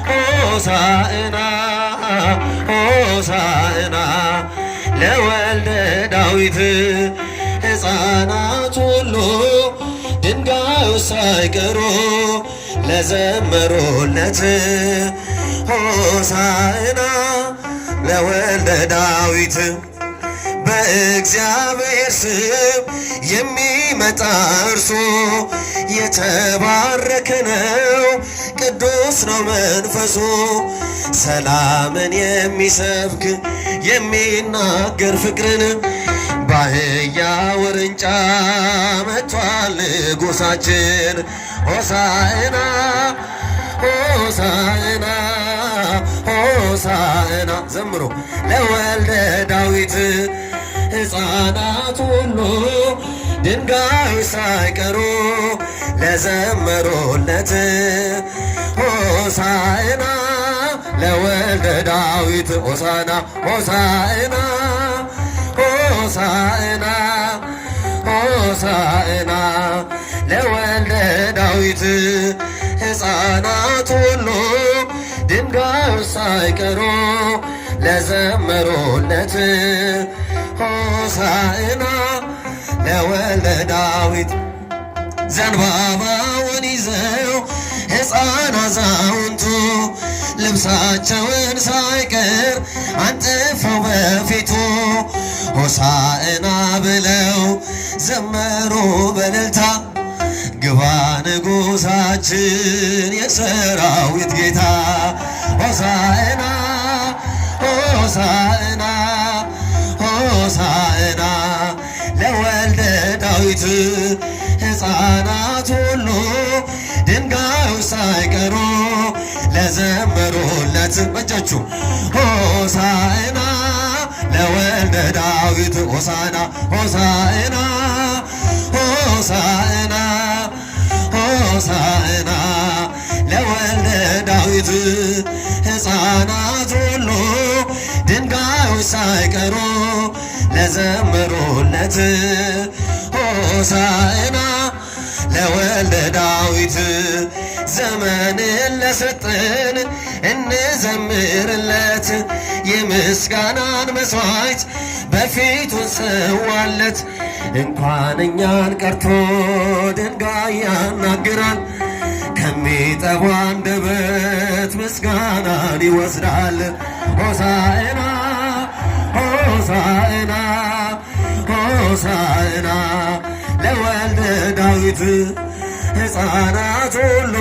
ሆሳዕና ሆሳዕና ለወልደ ዳዊት ሕፃናት ሁሉ ድንጋዩ ሳይቀሩ ለዘመሩለት ሆሳዕና ለወልደ ዳዊት በእግዚአብሔር ስም የሚመጣ እርሱ የተባረከ ነው፣ ቅዱስ ነው መንፈሱ። ሰላምን የሚሰብክ የሚናገር ፍቅርን በአህያ ውርንጫ መጥቷል ንጉሣችን። ሆሳዕና ሆሳዕና ሆሳዕና ዘምሮ ለወልደ ዳዊት ሕፃናት ሁሉ ድንጋዩ ሳይቀሩ ለዘመሩለት ሆሳዕና ለወልደ ዳዊት ሆሳዕና ሆሳዕና ሆሳዕና ሆሳዕና ለወልደ ዳዊት ሕፃናት ሁሉ ድንጋዩ ሳይቀሩ ለዘመሩለት ሆሳዕና ለወልደ ዳዊት ዘንባባውን ይዘው ሕፃን አዛውንቱ ልብሳቸውን ሳይቀር አንጥፈው በፊቱ ሆሳዕና ብለው ዘመሩ በእልልታ። ግባ ንጉሣችን የሰራዊት ጌታ ሆሳዕና ሆሳዕና ሆሳዕና ለወልደ ዳዊት ሕፃናት ሁሉ ድንጋዩ ሳይቀሩ ለዘመሩለት በእጃችሁ ሆሳዕና ለወልደ ዳዊት ሆሳዕና ሆሳዕና ሆሳዕና ሆሳዕና ለወልደ ዳዊት ሕፃናት ሁሉ ድንጋዩ ሳይቀሩ ለዘመሩለት ሆሳዕና ለወልደ ዳዊት ዘመንን ለሰጠን እንዘምርለት የምስጋናን መሥዋዕት በፊቱ እንሰዋለት። እንኳን እኛን ቀርቶ ድንጋይ ያናግራል ከሚጠፋ አንደበት ምስጋናን ይወስዳል። ሆሳዕና ሆሳዕና ሆሳዕና ለወልደ ዳዊት ሕፃናት ሁሉ